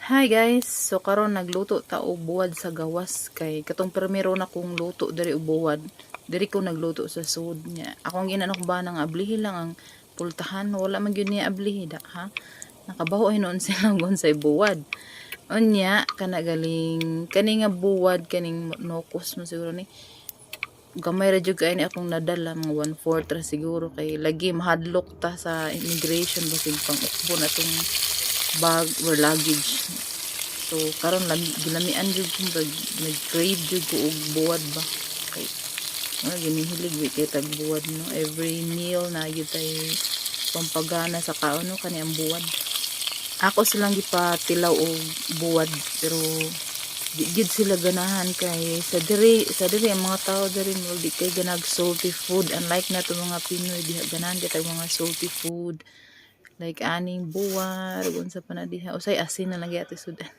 Hi guys, so karon nagluto ta og buwad sa gawas kay katong primero na kong luto diri og buwad. Diri ko nagluto sa sud niya. Akong ginanok ba nang ablihi lang ang pultahan, wala man gyud niya ablihi da ha. Nakabaho ay noon silang gonsay buwad. Unya kana galing kani nga buwad kaning nokos mo siguro ni. Gamay ra jud kay ni akong nadala mga 1/4 ra siguro kay lagi mahadlok ta sa immigration basig pang-ukbo na tong bag or luggage. So karon gilamian jud ko nag-crave jud ko og buwad ba. Kay ginihilig we kay tag buwad no. Every meal na gyud tay pampagana sa kaon no kani ang buwad. Ako silang gipatilaw og buwad pero di gid sila ganahan kay sa diri ang mga tao diri mo di kay ganag salty food, unlike na to mga Pinoy diha ganahan kay tag mga salty food like aning buwad unsa pa na diha usay asin na lagi ati sudan.